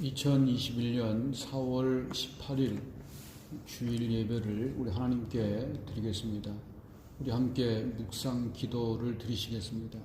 2021년 4월 18일 주일 예배를 우리 하나님께 드리겠습니다. 우리 함께 묵상 기도를 드리시겠습니다.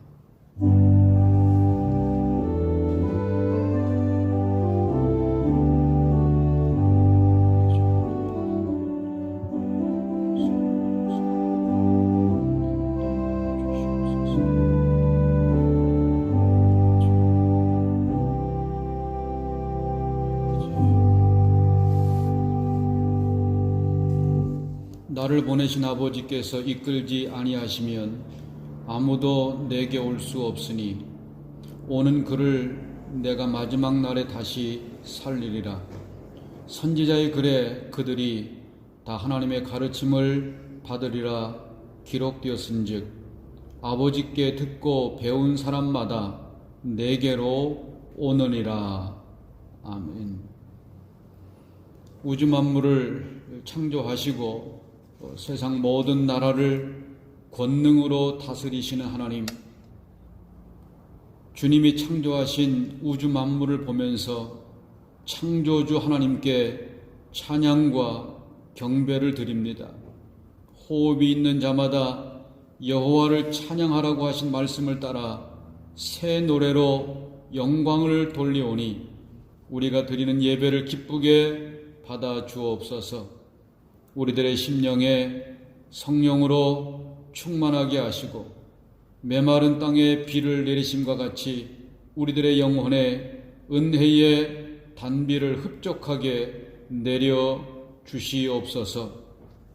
나를 보내신 아버지께서 이끌지 아니하시면 아무도 내게 올 수 없으니 오는 그를 내가 마지막 날에 다시 살리리라. 선지자의 글에 그들이 다 하나님의 가르침을 받으리라 기록되었은즉 아버지께 듣고 배운 사람마다 내게로 오느니라. 아멘. 우주 만물을 창조하시고 세상 모든 나라를 권능으로 다스리시는 하나님, 주님이 창조하신 우주 만물을 보면서 창조주 하나님께 찬양과 경배를 드립니다. 호흡이 있는 자마다 여호와를 찬양하라고 하신 말씀을 따라 새 노래로 영광을 돌리오니 우리가 드리는 예배를 기쁘게 받아 주옵소서. 우리들의 심령에 성령으로 충만하게 하시고 메마른 땅에 비를 내리심과 같이 우리들의 영혼에 은혜의 단비를 흡족하게 내려 주시옵소서.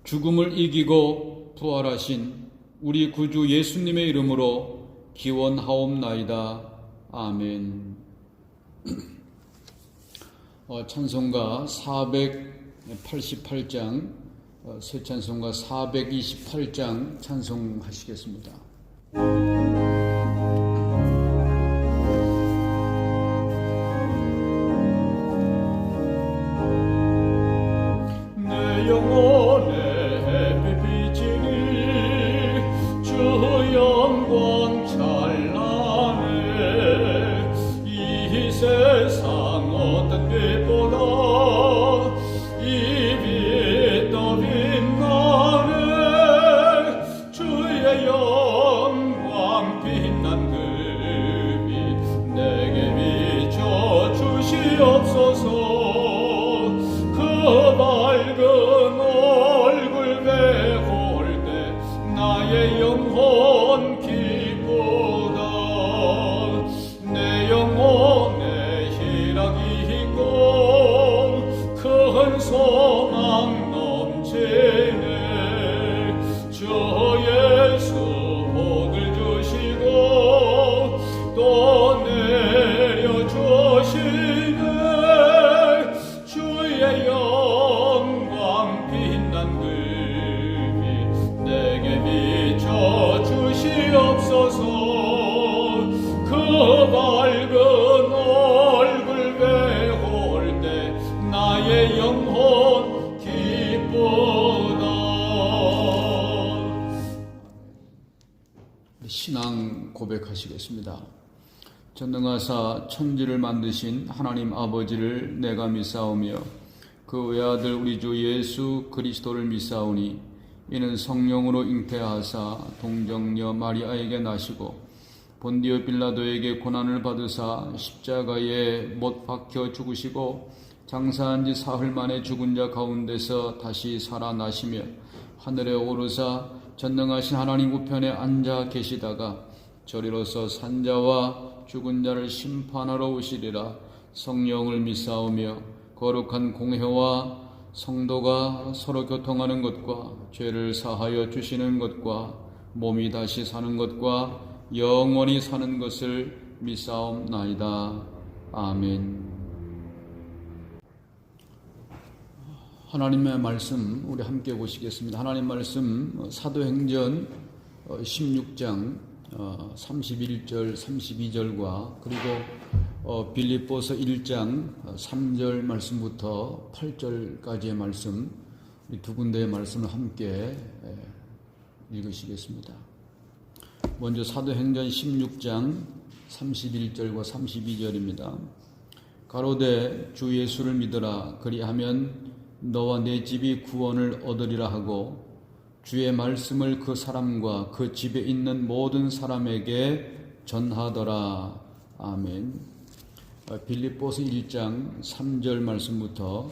죽음을 이기고 부활하신 우리 구주 예수님의 이름으로 기원하옵나이다. 아멘. 찬송가 488장 새 찬송가 428장 찬송하시겠습니다. 내 영혼에 햇빛 비치니 주 영광 찬란해. 이 세상 어떤 빛보다 소망 넘치네. 주 예수 복을 주시고 또 내려주시네. 주의 영광 빛난 금이 내게 비춰 주시옵소서. 그 밝은 얼굴 배울 때 나의 영혼 기쁘다. 신앙 고백하시겠습니다. 전능하사 천지를 만드신 하나님 아버지를 내가 믿사오며 그 외아들 우리 주 예수 그리스도를 믿사오니 이는 성령으로 잉태하사 동정녀 마리아에게 나시고 본디오 빌라도에게 고난을 받으사 십자가에 못 박혀 죽으시고 장사한 지 사흘 만에 죽은 자 가운데서 다시 살아나시며 하늘에 오르사 전능하신 하나님 우편에 앉아 계시다가 저리로서 산자와 죽은 자를 심판하러 오시리라. 성령을 믿사오며 거룩한 공회와 성도가 서로 교통하는 것과 죄를 사하여 주시는 것과 몸이 다시 사는 것과 영원히 사는 것을 믿사옵나이다. 아멘. 하나님의 말씀 우리 함께 보시겠습니다. 하나님 말씀 사도행전 16장 31절 32절과 그리고 빌립보서 1장 3절 말씀부터 8절까지의 말씀, 이 두 군데의 말씀을 함께 읽으시겠습니다. 먼저 사도행전 16장 31절과 32절입니다. 가로되 주 예수를 믿으라. 그리하면 너와 내 집이 구원을 얻으리라 하고 주의 말씀을 그 사람과 그 집에 있는 모든 사람에게 전하더라. 아멘. 빌립보서 1장 3절 말씀부터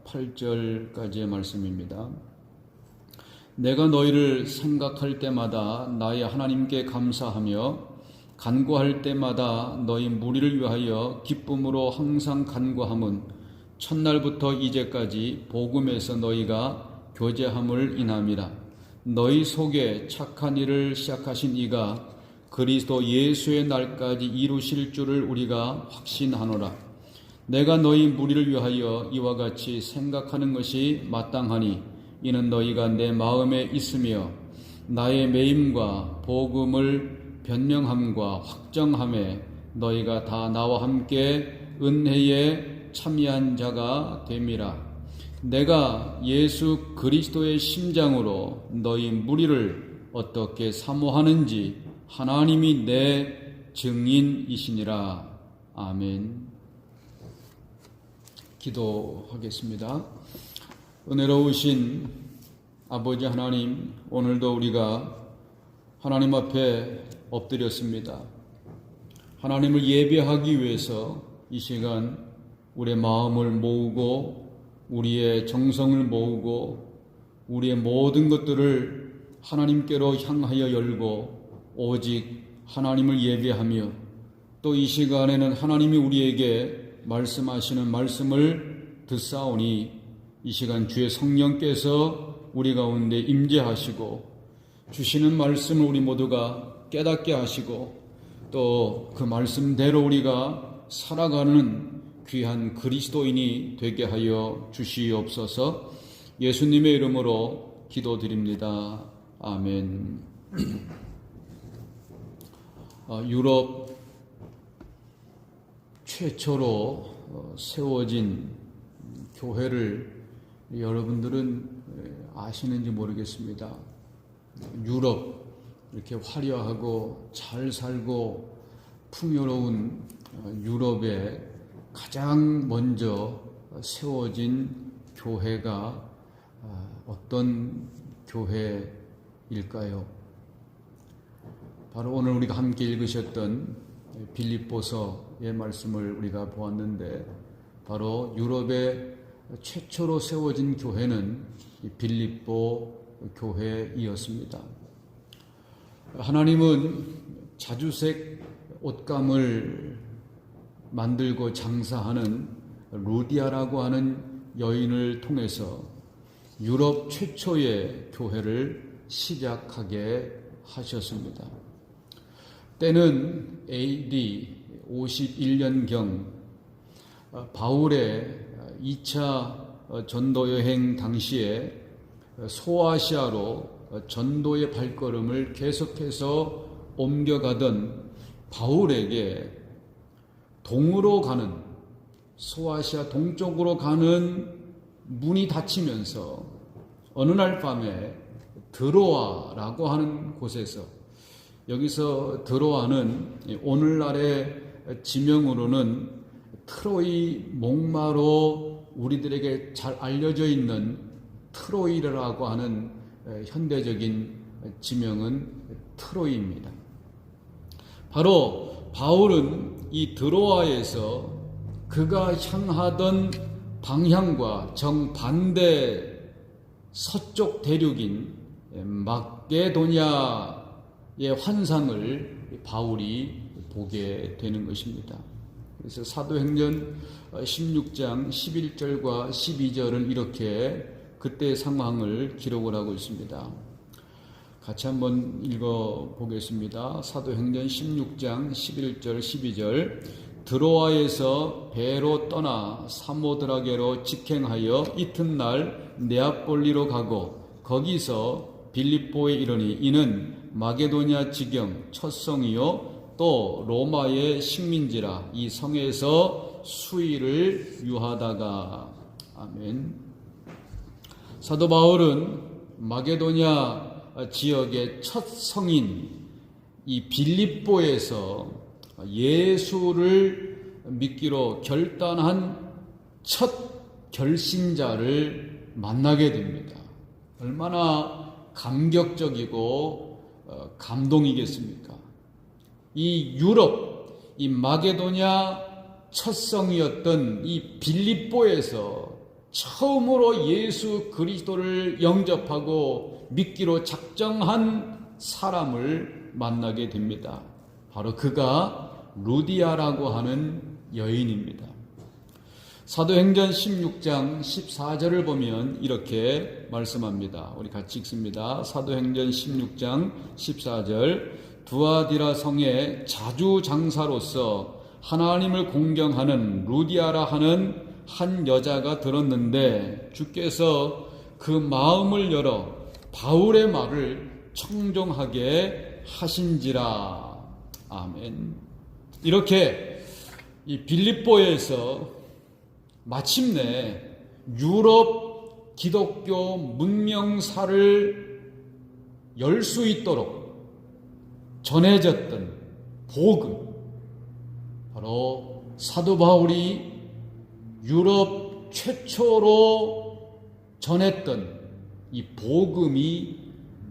8절까지의 말씀입니다. 내가 너희를 생각할 때마다 나의 하나님께 감사하며 간구할 때마다 너희 무리를 위하여 기쁨으로 항상 간구함은 첫날부터 이제까지 복음에서 너희가 교제함을 인함이라. 너희 속에 착한 일을 시작하신 이가 그리스도 예수의 날까지 이루실 줄을 우리가 확신하노라. 내가 너희 무리를 위하여 이와 같이 생각하는 것이 마땅하니 이는 너희가 내 마음에 있으며 나의 매임과 복음을 변명함과 확정함에 너희가 다 나와 함께 은혜에 참여한 자가 됨이라. 내가 예수 그리스도의 심장으로 너희 무리를 어떻게 사모하는지 하나님이 내 증인이시니라. 아멘. 기도하겠습니다. 은혜로우신 아버지 하나님, 오늘도 우리가 하나님 앞에 엎드렸습니다. 하나님을 예배하기 위해서 이 시간 우리의 마음을 모으고 우리의 정성을 모으고 우리의 모든 것들을 하나님께로 향하여 열고 오직 하나님을 예배하며 또 이 시간에는 하나님이 우리에게 말씀하시는 말씀을 듣사오니 이 시간 주의 성령께서 우리 가운데 임재하시고 주시는 말씀을 우리 모두가 깨닫게 하시고 또 그 말씀대로 우리가 살아가는 귀한 그리스도인이 되게 하여 주시옵소서. 예수님의 이름으로 기도드립니다. 아멘. 유럽 최초로 세워진 교회를 여러분들은 아시는지 모르겠습니다. 유럽, 이렇게 화려하고 잘 살고 풍요로운 유럽에 가장 먼저 세워진 교회가 어떤 교회일까요? 바로 오늘 우리가 함께 읽으셨던 빌립보서의 말씀을 우리가 보았는데 바로 유럽에 최초로 세워진 교회는 빌립보 교회이었습니다. 하나님은 자주색 옷감을 만들고 장사하는 루디아라고 하는 여인을 통해서 유럽 최초의 교회를 시작하게 하셨습니다. 때는 AD 51년경 바울의 2차 전도 여행 당시에 소아시아로 전도의 발걸음을 계속해서 옮겨가던 바울에게 동으로 가는, 소아시아 동쪽으로 가는 문이 닫히면서 어느 날 밤에 드로아라고 하는 곳에서, 여기서 드로아는 오늘날의 지명으로는 트로이 목마로 우리들에게 잘 알려져 있는 트로이라고 하는 현대적인 지명은 트로이입니다. 바로 바울은 이 드로아에서 그가 향하던 방향과 정반대 서쪽 대륙인 마게도냐의 환상을 바울이 보게 되는 것입니다. 그래서 사도행전 16장 11절과 12절은 이렇게 그때의 상황을 기록을 하고 있습니다. 같이 한번 읽어보겠습니다. 사도행전 16장 11절 12절. 드로아에서 배로 떠나 사모드라게로 직행하여 이튿날 네아폴리로 가고 거기서 빌립보에 이르니 이는 마게도냐 지경 첫 성이요 또 로마의 식민지라. 이 성에서 수일을 유하다가. 아멘. 사도 바울은 마게도냐 지역의 첫 성인 이 빌립보에서 예수를 믿기로 결단한 첫 결신자를 만나게 됩니다. 얼마나 감격적이고 감동이겠습니까? 이 유럽, 이 마게도냐 첫 성이었던 이 빌립보에서 처음으로 예수 그리스도를 영접하고 믿기로 작정한 사람을 만나게 됩니다. 바로 그가 루디아라고 하는 여인입니다. 사도행전 16장 14절을 보면 이렇게 말씀합니다. 우리 같이 읽습니다. 사도행전 16장 14절. 두아디라 성에 자주 장사로서 하나님을 공경하는 루디아라 하는 한 여자가 들었는데 주께서 그 마음을 열어 바울의 말을 청종하게 하신지라. 아멘. 이렇게 이 빌립보에서 마침내 유럽 기독교 문명사를 열 수 있도록 전해졌던 복음, 바로 사도 바울이 유럽 최초로 전했던 이 복음이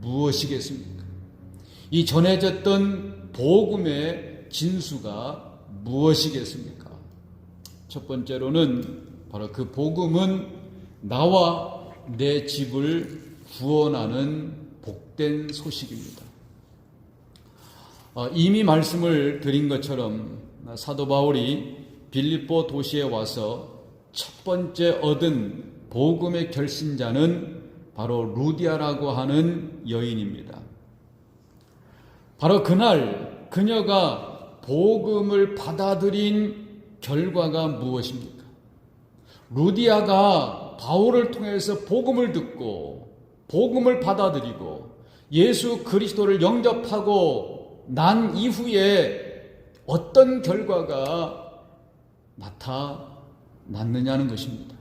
무엇이겠습니까? 이 전해졌던 복음의 진수가 무엇이겠습니까? 첫 번째로는 바로 그 복음은 나와 내 집을 구원하는 복된 소식입니다. 이미 말씀을 드린 것처럼 사도 바울이 빌립보 도시에 와서 첫 번째 얻은 복음의 결신자는 바로 루디아라고 하는 여인입니다. 바로 그날 그녀가 복음을 받아들인 결과가 무엇입니까? 루디아가 바울을 통해서 복음을 듣고 복음을 받아들이고 예수 그리스도를 영접하고 난 이후에 어떤 결과가 나타났느냐는 것입니다.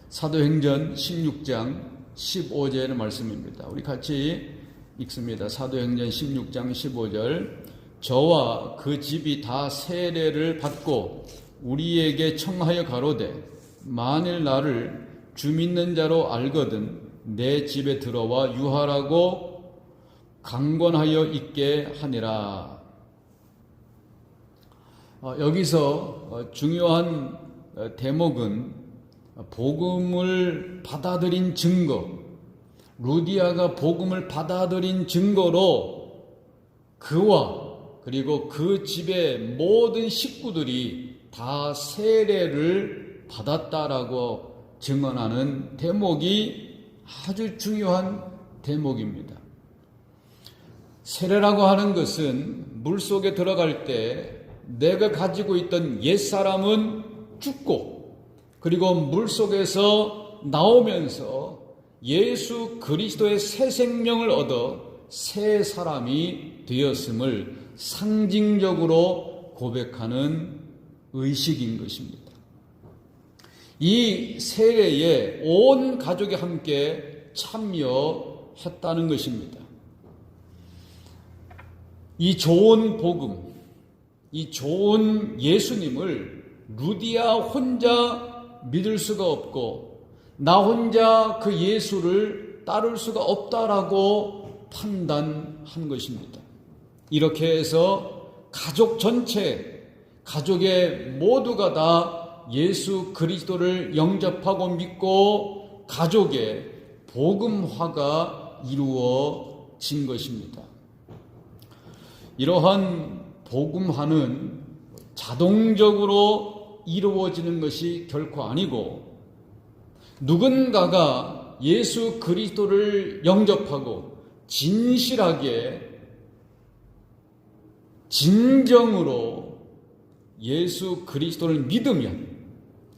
사도행전 16장 15절의 말씀입니다. 우리 같이 읽습니다. 사도행전 16장 15절. 저와 그 집이 다 세례를 받고 우리에게 청하여 가로되 만일 나를 주 믿는 자로 알거든 내 집에 들어와 유하라고 강권하여 있게 하니라. 여기서 중요한 대목은 복음을 받아들인 증거, 루디아가 복음을 받아들인 증거로 그와 그리고 그 집의 모든 식구들이 다 세례를 받았다라고 증언하는 대목이 아주 중요한 대목입니다. 세례라고 하는 것은 물속에 들어갈 때 내가 가지고 있던 옛사람은 죽고 그리고 물속에서 나오면서 예수 그리스도의 새 생명을 얻어 새 사람이 되었음을 상징적으로 고백하는 의식인 것입니다. 이 세례에 온 가족이 함께 참여했다는 것입니다. 이 좋은 복음, 이 좋은 예수님을 루디아 혼자 믿을 수가 없고 나 혼자 그 예수를 따를 수가 없다라고 판단한 것입니다. 이렇게 해서 가족 전체, 가족의 모두가 다 예수 그리스도를 영접하고 믿고 가족의 복음화가 이루어진 것입니다. 이러한 복음화는 자동적으로 이루어지는 것이 결코 아니고 누군가가 예수 그리스도를 영접하고 진실하게 진정으로 예수 그리스도를 믿으면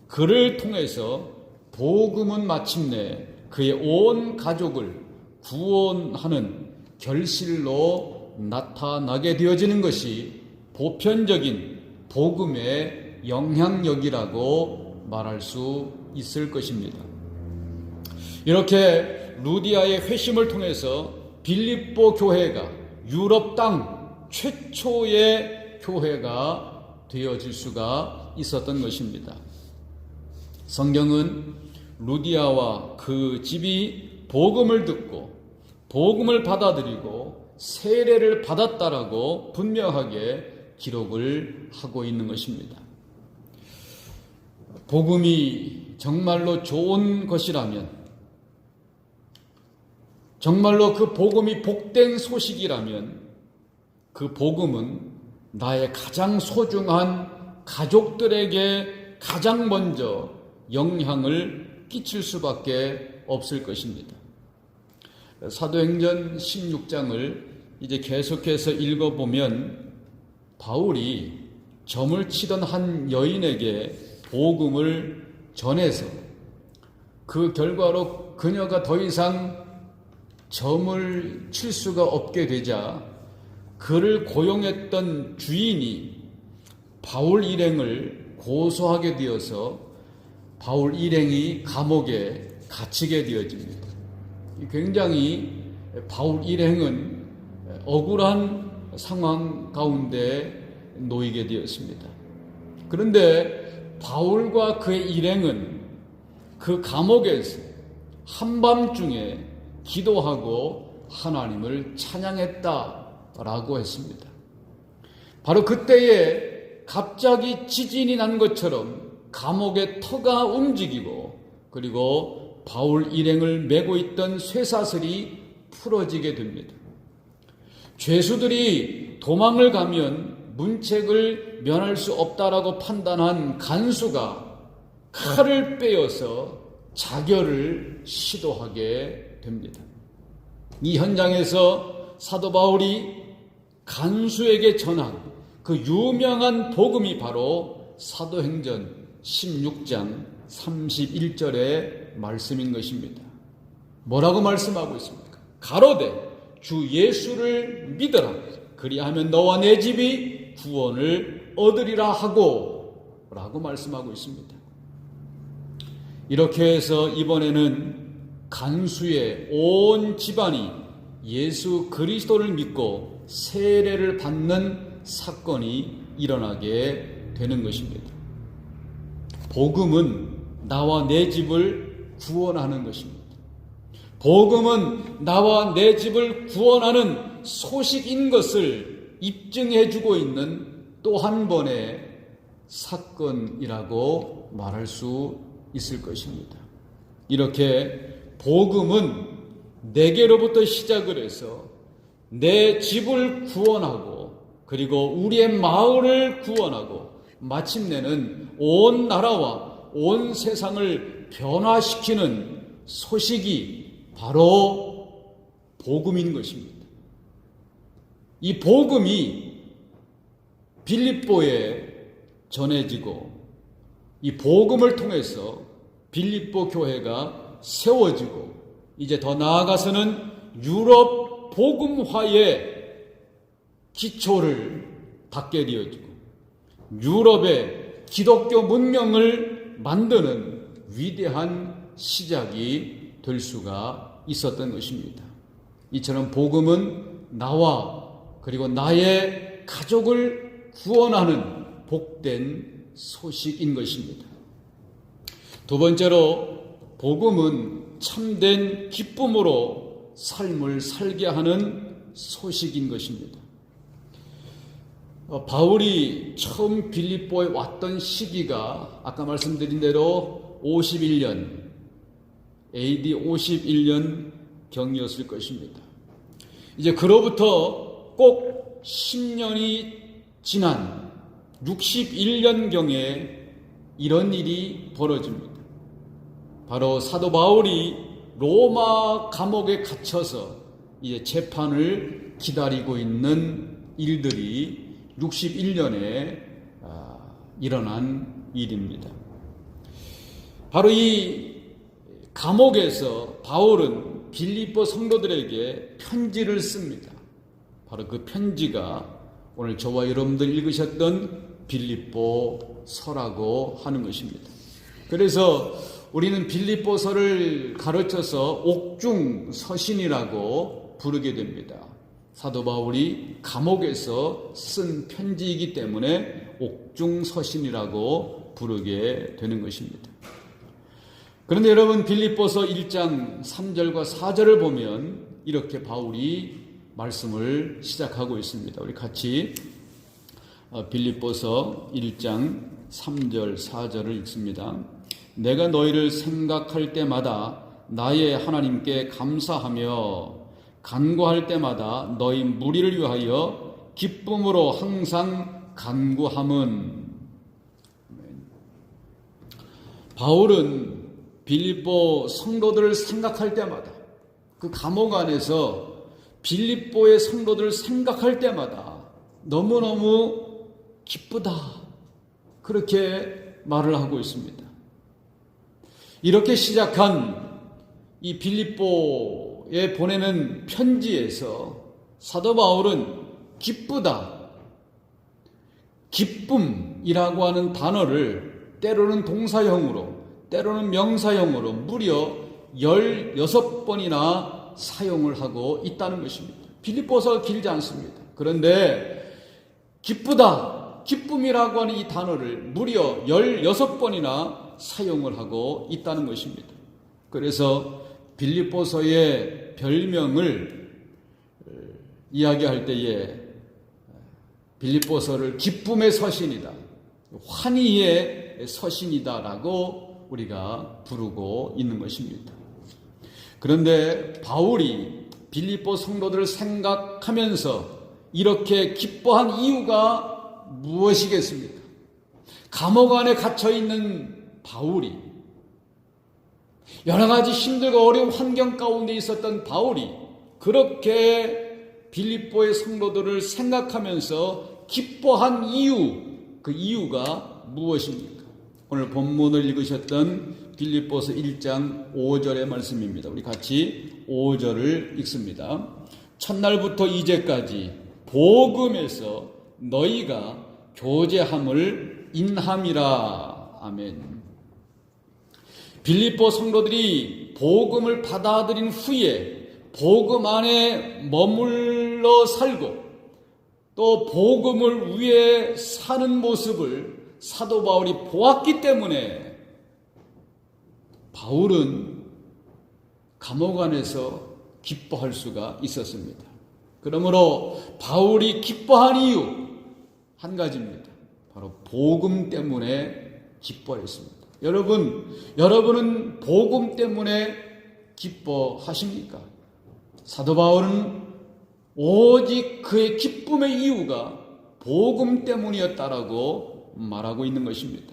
그를 통해서 복음은 마침내 그의 온 가족을 구원하는 결실로 나타나게 되어지는 것이 보편적인 복음의 영향력이라고 말할 수 있을 것입니다. 이렇게 루디아의 회심을 통해서 빌립보 교회가 유럽 땅 최초의 교회가 되어질 수가 있었던 것입니다. 성경은 루디아와 그 집이 복음을 듣고 복음을 받아들이고 세례를 받았다라고 분명하게 기록을 하고 있는 것입니다. 복음이 정말로 좋은 것이라면, 정말로 그 복음이 복된 소식이라면 그 복음은 나의 가장 소중한 가족들에게 가장 먼저 영향을 끼칠 수밖에 없을 것입니다. 사도행전 16장을 이제 계속해서 읽어보면 바울이 점을 치던 한 여인에게 복음을 전해서 그 결과로 그녀가 더 이상 점을 칠 수가 없게 되자 그를 고용했던 주인이 바울 일행을 고소하게 되어서 바울 일행이 감옥에 갇히게 되어집니다. 굉장히 바울 일행은 억울한 상황 가운데 놓이게 되었습니다. 그런데 바울과 그의 일행은 그 감옥에서 한밤중에 기도하고 하나님을 찬양했다라고 했습니다. 바로 그때에 갑자기 지진이 난 것처럼 감옥의 터가 움직이고 그리고 바울 일행을 메고 있던 쇠사슬이 풀어지게 됩니다. 죄수들이 도망을 가면 문책을 면할 수 없다라고 판단한 간수가 칼을 빼어서 자결을 시도하게 됩니다. 이 현장에서 사도 바울이 간수에게 전한 그 유명한 복음이 바로 사도행전 16장 31절의 말씀인 것입니다. 뭐라고 말씀하고 있습니까? 가로되 주 예수를 믿어라. 그리하면 너와 내 집이 구원을 얻으리라 하고 라고 말씀하고 있습니다. 이렇게 해서 이번에는 간수의 온 집안이 예수 그리스도를 믿고 세례를 받는 사건이 일어나게 되는 것입니다. 복음은 나와 내 집을 구원하는 것입니다. 복음은 나와 내 집을 구원하는 소식인 것을 입증해주고 있는 또 한 번의 사건이라고 말할 수 있을 것입니다. 이렇게 복음은 내게로부터 시작을 해서 내 집을 구원하고 그리고 우리의 마을을 구원하고 마침내는 온 나라와 온 세상을 변화시키는 소식이 바로 복음인 것입니다. 이 복음이 빌립보에 전해지고 이 복음을 통해서 빌립보 교회가 세워지고 이제 더 나아가서는 유럽 복음화의 기초를 닦게 되어지고 유럽의 기독교 문명을 만드는 위대한 시작이 될 수가 있었던 것입니다. 이처럼 복음은 나와 그리고 나의 가족을 구원하는 복된 소식인 것입니다. 두 번째로 복음은 참된 기쁨으로 삶을 살게 하는 소식인 것입니다. 바울이 처음 빌립보에 왔던 시기가 아까 말씀드린 대로 51년 AD 51년 경이었을 것입니다. 이제 그로부터 꼭 10년이 지난 61년경에 이런 일이 벌어집니다. 바로 사도 바울이 로마 감옥에 갇혀서 이제 재판을 기다리고 있는 일들이 61년에 일어난 일입니다. 바로 이 감옥에서 바울은 빌립보 성도들에게 편지를 씁니다. 바로 그 편지가 오늘 저와 여러분들 읽으셨던 빌립보서라고 하는 것입니다. 그래서 우리는 빌립보서를 가르쳐서 옥중서신이라고 부르게 됩니다. 사도 바울이 감옥에서 쓴 편지이기 때문에 옥중서신이라고 부르게 되는 것입니다. 그런데 여러분, 빌립보서 1장 3절과 4절을 보면 이렇게 바울이 말씀을 시작하고 있습니다. 우리 같이 빌립보서 1장 3절 4절을 읽습니다. 내가 너희를 생각할 때마다 나의 하나님께 감사하며 간구할 때마다 너희 무리를 위하여 기쁨으로 항상 간구함은. 바울은 빌립보 성도들을 생각할 때마다, 그 감옥 안에서 빌립보의 성도들을 생각할 때마다 너무너무 기쁘다, 그렇게 말을 하고 있습니다. 이렇게 시작한 이 빌립보에 보내는 편지에서 사도 바울은 기쁘다, 기쁨이라고 하는 단어를 때로는 동사형으로, 때로는 명사형으로 무려 16번이나 사용을 하고 있다는 것입니다. 빌립보서가 길지 않습니다. 그런데 기쁘다, 기쁨이라고 하는 이 단어를 무려 16번이나 사용을 하고 있다는 것입니다. 그래서 빌립보서의 별명을 이야기할 때에 빌립보서를 기쁨의 서신이다, 환희의 서신이다라고 우리가 부르고 있는 것입니다. 그런데 바울이 빌립보 성도들을 생각하면서 이렇게 기뻐한 이유가 무엇이겠습니까? 감옥 안에 갇혀있는 바울이, 여러 가지 힘들고 어려운 환경 가운데 있었던 바울이 그렇게 빌립보의 성도들을 생각하면서 기뻐한 이유, 그 이유가 무엇입니까? 오늘 본문을 읽으셨던 빌립보서 1장 5절의 말씀입니다. 우리 같이 5절을 읽습니다. 첫날부터 이제까지 복음에서 너희가 교제함을 인함이라. 아멘. 빌립보 성도들이 복음을 받아들인 후에 복음 안에 머물러 살고 또 복음을 위해 사는 모습을 사도 바울이 보았기 때문에 바울은 감옥 안에서 기뻐할 수가 있었습니다. 그러므로 바울이 기뻐한 이유 한 가지입니다. 바로 복음 때문에 기뻐했습니다. 여러분은 복음 때문에 기뻐하십니까? 사도 바울은 오직 그의 기쁨의 이유가 복음 때문이었다라고 말하고 있는 것입니다.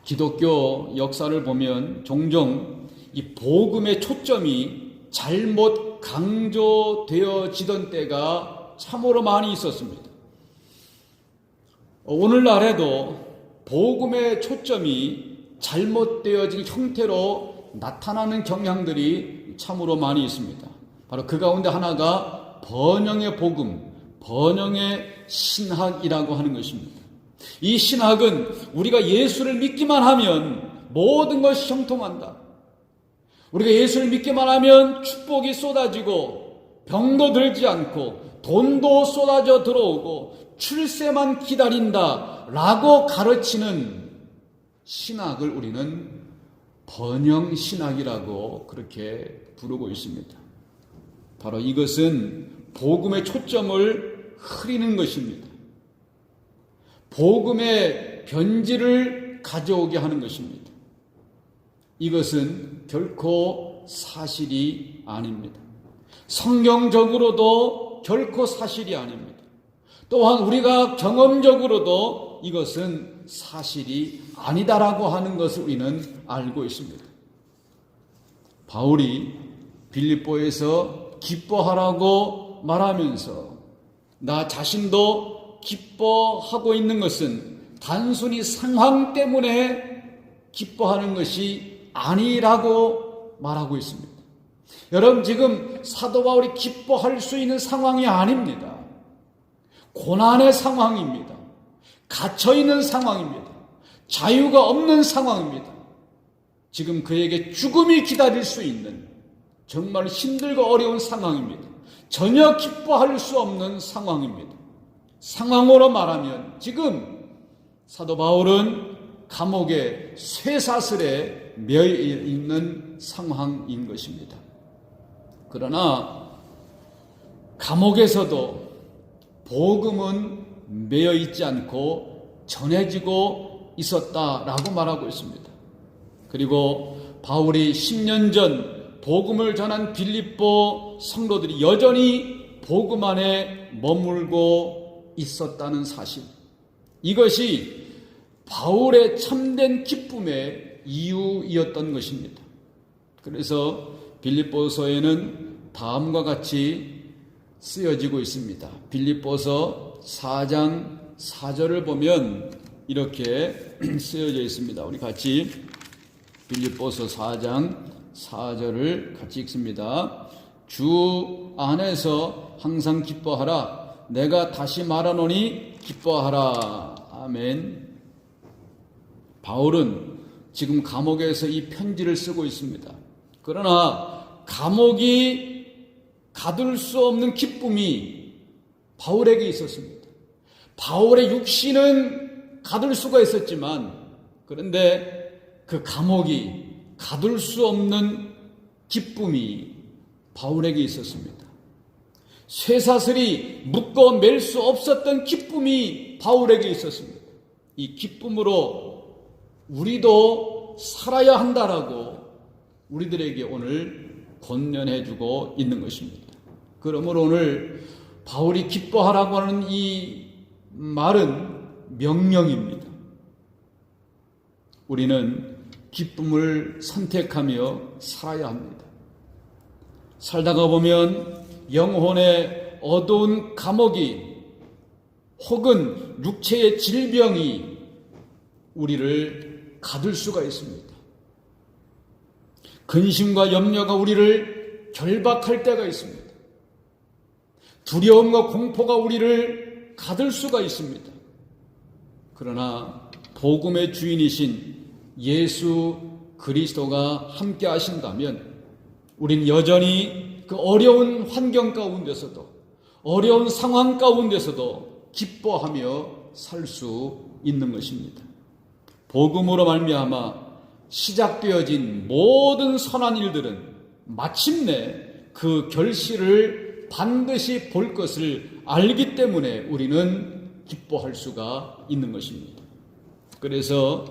기독교 역사를 보면 종종 이 복음의 초점이 잘못 강조되어지던 때가 참으로 많이 있었습니다. 오늘날에도 복음의 초점이 잘못되어진 형태로 나타나는 경향들이 참으로 많이 있습니다. 바로 그 가운데 하나가 번영의 복음, 번영의 신학이라고 하는 것입니다. 이 신학은 우리가 예수를 믿기만 하면 모든 것이 형통한다. 우리가 예수를 믿기만 하면 축복이 쏟아지고 병도 들지 않고 돈도 쏟아져 들어오고 출세만 기다린다 라고 가르치는 신학을 우리는 번영신학이라고 그렇게 부르고 있습니다. 바로 이것은 복음의 초점을 흐리는 것입니다. 복음의 변질을 가져오게 하는 것입니다. 이것은 결코 사실이 아닙니다. 성경적으로도 결코 사실이 아닙니다. 또한 우리가 경험적으로도 이것은 사실이 아니다라고 하는 것을 우리는 알고 있습니다. 바울이 빌립보에서 기뻐하라고 말하면서 나 자신도 기뻐하고 있는 것은 단순히 상황 때문에 기뻐하는 것이 아니라고 말하고 있습니다. 여러분, 지금 사도 바울이 기뻐할 수 있는 상황이 아닙니다. 고난의 상황입니다. 갇혀있는 상황입니다. 자유가 없는 상황입니다. 지금 그에게 죽음이 기다릴 수 있는 정말 힘들고 어려운 상황입니다. 전혀 기뻐할 수 없는 상황입니다. 상황으로 말하면 지금 사도 바울은 감옥의 쇠사슬에 매여 있는 상황인 것입니다. 그러나 감옥에서도 복음은 매여 있지 않고 전해지고 있었다라고 말하고 있습니다. 그리고 바울이 10년 전 복음을 전한 빌립보 성도들이 여전히 복음 안에 머물고 있었다는 사실, 이것이 바울의 참된 기쁨의 이유이었던 것입니다. 그래서 빌립보서에는 다음과 같이 쓰여지고 있습니다. 빌립보서 4장 4절을 보면 이렇게 쓰여져 있습니다. 우리 같이 빌립보서 4장 4절을 같이 읽습니다. 주 안에서 항상 기뻐하라. 내가 다시 말하노니 기뻐하라. 아멘. 바울은 지금 감옥에서 이 편지를 쓰고 있습니다. 그러나 감옥이 가둘 수 없는 기쁨이 바울에게 있었습니다. 바울의 육신은 가둘 수가 있었지만, 그런데 그 감옥이 가둘 수 없는 기쁨이 바울에게 있었습니다. 쇠사슬이 묶어 맬 수 없었던 기쁨이 바울에게 있었습니다. 이 기쁨으로 우리도 살아야 한다라고 우리들에게 오늘 권면해주고 있는 것입니다. 그러므로 오늘 바울이 기뻐하라고 하는 이 말은 명령입니다. 우리는 기쁨을 선택하며 살아야 합니다. 살다가 보면 영혼의 어두운 감옥이 혹은 육체의 질병이 우리를 가둘 수가 있습니다. 근심과 염려가 우리를 결박할 때가 있습니다. 두려움과 공포가 우리를 가둘 수가 있습니다. 그러나 복음의 주인이신 예수 그리스도가 함께 하신다면 우린 여전히 그 어려운 환경 가운데서도, 어려운 상황 가운데서도 기뻐하며 살 수 있는 것입니다. 복음으로 말미암아 시작되어진 모든 선한 일들은 마침내 그 결실을 반드시 볼 것을 알기 때문에 우리는 기뻐할 수가 있는 것입니다. 그래서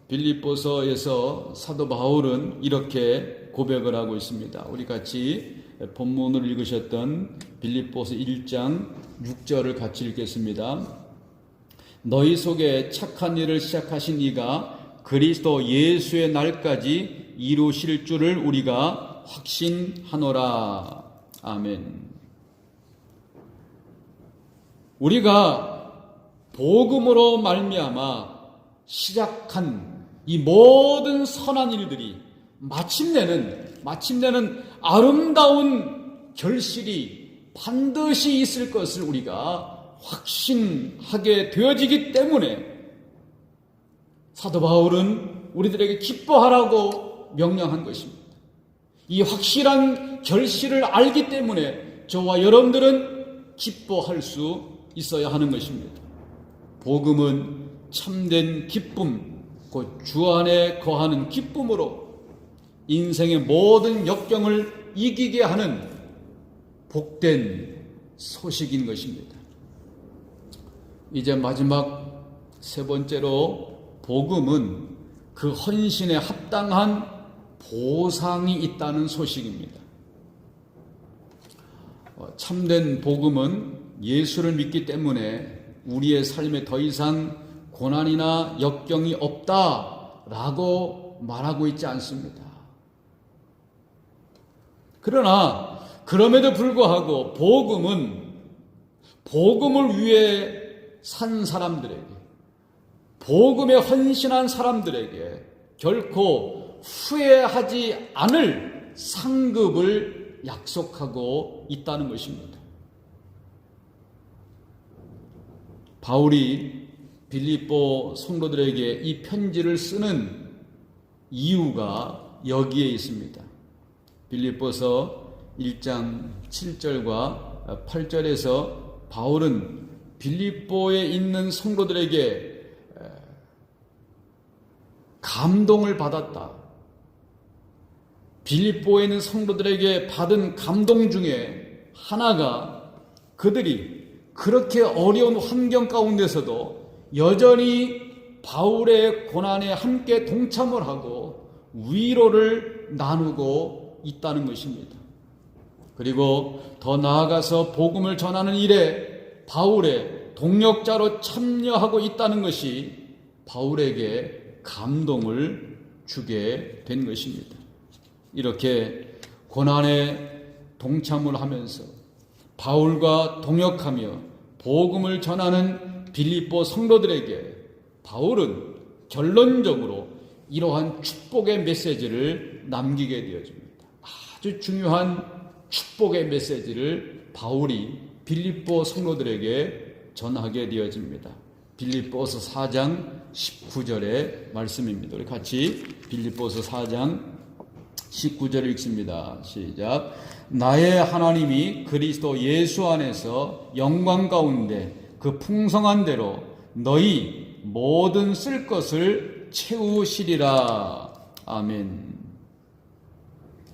빌립보서에서 사도 바울은 이렇게 고백을 하고 있습니다. 우리 같이 본문을 읽으셨던 빌립보서 1장 6절을 같이 읽겠습니다. 너희 속에 착한 일을 시작하신 이가 그리스도 예수의 날까지 이루실 줄을 우리가 확신하노라. 아멘. 우리가 복음으로 말미암아 시작한 이 모든 선한 일들이 마침내는 아름다운 결실이 반드시 있을 것을 우리가 확신하게 되어지기 때문에 사도 바울은 우리들에게 기뻐하라고 명령한 것입니다. 이 확실한 결실을 알기 때문에 저와 여러분들은 기뻐할 수 있어야 하는 것입니다. 복음은 참된 기쁨, 곧 주 안에 거하는 기쁨으로 인생의 모든 역경을 이기게 하는 복된 소식인 것입니다. 이제 마지막 세 번째로 복음은 그 헌신에 합당한 보상이 있다는 소식입니다. 참된 복음은 예수를 믿기 때문에 우리의 삶에 더 이상 고난이나 역경이 없다라고 말하고 있지 않습니다. 그러나 그럼에도 불구하고 복음을 위해 산 사람들에게, 복음에 헌신한 사람들에게 결코 후회하지 않을 상급을 약속하고 있다는 것입니다. 바울이 빌립보 성도들에게 이 편지를 쓰는 이유가 여기에 있습니다. 빌립보서 1장 7절과 8절에서 바울은 빌립보에 있는 성도들에게 감동을 받았다. 빌립보에 있는 성도들에게 받은 감동 중에 하나가 그들이 그렇게 어려운 환경 가운데서도 여전히 바울의 고난에 함께 동참을 하고 위로를 나누고 있다는 것입니다. 그리고 더 나아가서 복음을 전하는 일에 바울의 동역자로 참여하고 있다는 것이 바울에게 감동을 주게 된 것입니다. 이렇게 고난에 동참을 하면서 바울과 동역하며 복음을 전하는 빌립보 성도들에게 바울은 결론적으로 이러한 축복의 메시지를 남기게 되어집니다. 아주 중요한 축복의 메시지를 바울이 빌립보 성도들에게 전하게 되어집니다. 빌립보서 4장 19절의 말씀입니다. 우리 같이 빌립보서 4장 19절을 읽습니다. 시작. 나의 하나님이 그리스도 예수 안에서 영광 가운데 그 풍성한 대로 너희 모든 쓸 것을 채우시리라. 아멘.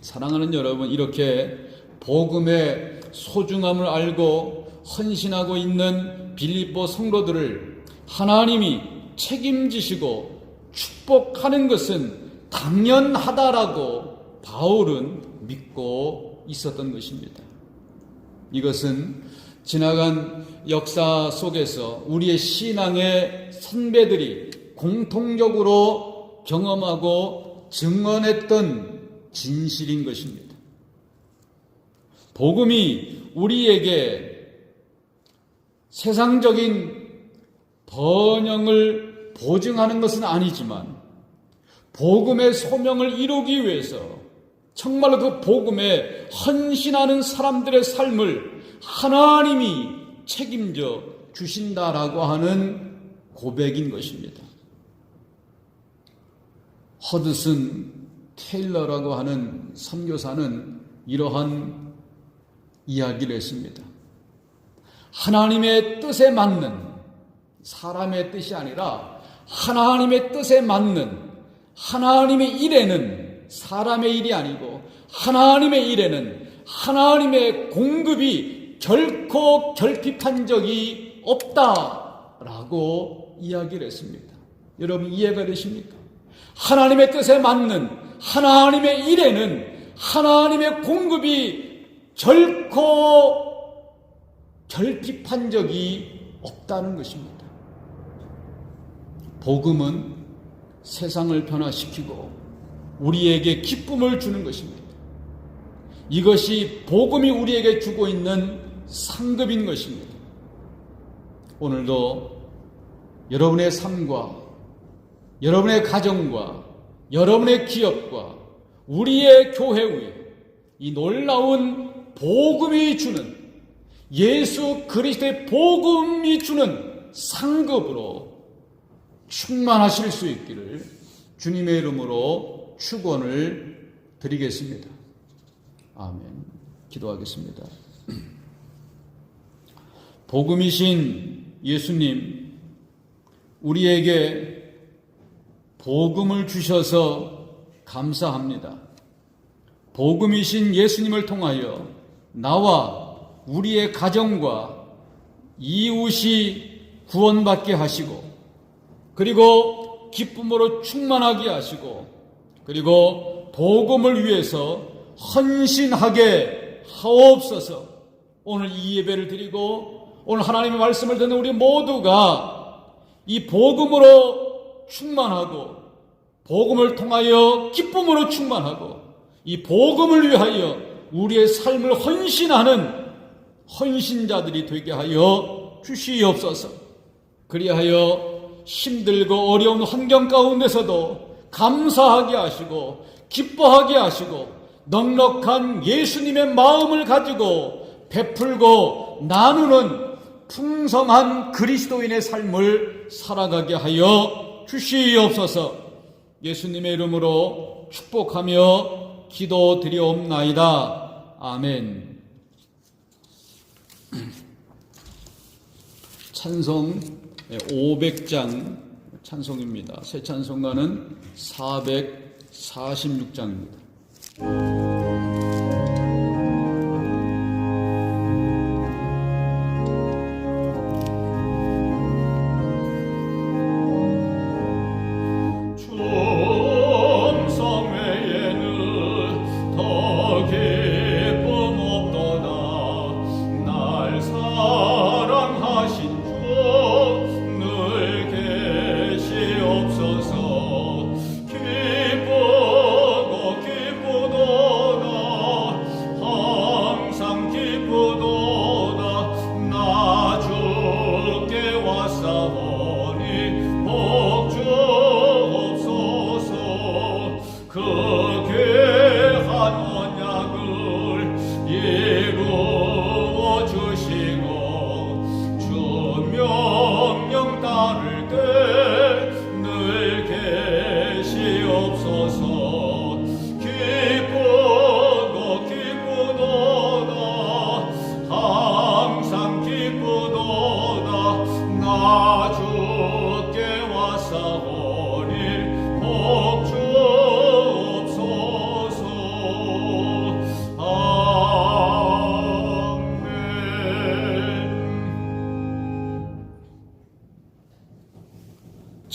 사랑하는 여러분, 이렇게 복음의 소중함을 알고 헌신하고 있는 빌립보 성도들을 하나님이 책임지시고 축복하는 것은 당연하다라고 바울은 믿고 있었던 것입니다. 이것은 지나간 역사 속에서 우리의 신앙의 선배들이 공통적으로 경험하고 증언했던 진실인 것입니다. 복음이 우리에게 세상적인 번영을 보증하는 것은 아니지만 복음의 소명을 이루기 위해서 정말로 그 복음에 헌신하는 사람들의 삶을 하나님이 책임져 주신다라고 하는 고백인 것입니다. 허드슨 테일러라고 하는 선교사는 이러한 이야기를 했습니다. 하나님의 뜻에 맞는, 사람의 뜻이 아니라 하나님의 뜻에 맞는 하나님의 일에는 사람의 일이 아니고 하나님의 일에는 하나님의 공급이 결코 결핍한 적이 없다라고 이야기를 했습니다. 여러분 이해가 되십니까? 하나님의 뜻에 맞는 하나님의 일에는 하나님의 공급이 결코 결핍한 적이 없다는 것입니다. 복음은 세상을 변화시키고 우리에게 기쁨을 주는 것입니다. 이것이 복음이 우리에게 주고 있는 상급인 것입니다. 오늘도 여러분의 삶과 여러분의 가정과 여러분의 기업과 우리의 교회 위에 이 놀라운 복음이 주는, 예수 그리스도의 복음이 주는 상급으로 충만하실 수 있기를 주님의 이름으로 축원을 드리겠습니다. 아멘. 기도하겠습니다. 복음이신 예수님, 우리에게 복음을 주셔서 감사합니다. 복음이신 예수님을 통하여 나와 우리의 가정과 이웃이 구원받게 하시고, 그리고 기쁨으로 충만하게 하시고, 그리고 복음을 위해서 헌신하게 하옵소서. 오늘 이 예배를 드리고 오늘 하나님의 말씀을 듣는 우리 모두가 이 복음으로 충만하고 복음을 통하여 기쁨으로 충만하고 이 복음을 위하여 우리의 삶을 헌신하는 헌신자들이 되게 하여 주시옵소서. 그리하여 힘들고 어려운 환경 가운데서도 감사하게 하시고 기뻐하게 하시고 넉넉한 예수님의 마음을 가지고 베풀고 나누는 풍성한 그리스도인의 삶을 살아가게 하여 주시옵소서. 예수님의 이름으로 축복하며 기도드리옵나이다. 아멘. 찬송 500장 찬송입니다. 새 찬송가는 446장입니다.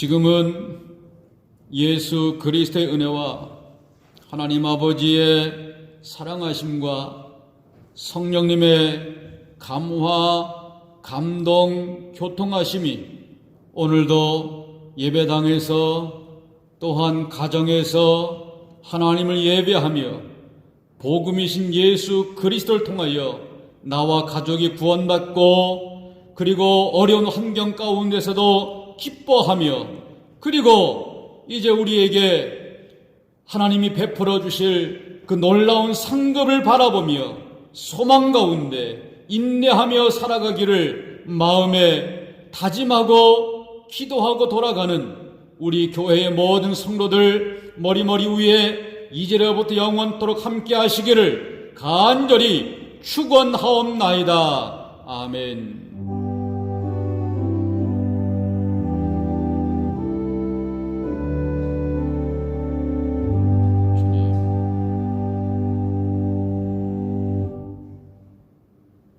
지금은 예수 그리스도의 은혜와 하나님 아버지의 사랑하심과 성령님의 감화, 감동, 교통하심이 오늘도 예배당에서 또한 가정에서 하나님을 예배하며 복음이신 예수 그리스도를 통하여 나와 가족이 구원받고 그리고 어려운 환경 가운데서도 기뻐하며 그리고 이제 우리에게 하나님이 베풀어 주실 그 놀라운 상급을 바라보며 소망 가운데 인내하며 살아가기를 마음에 다짐하고 기도하고 돌아가는 우리 교회의 모든 성도들 머리머리 위에 이제로부터 영원토록 함께 하시기를 간절히 축원하옵나이다. 아멘.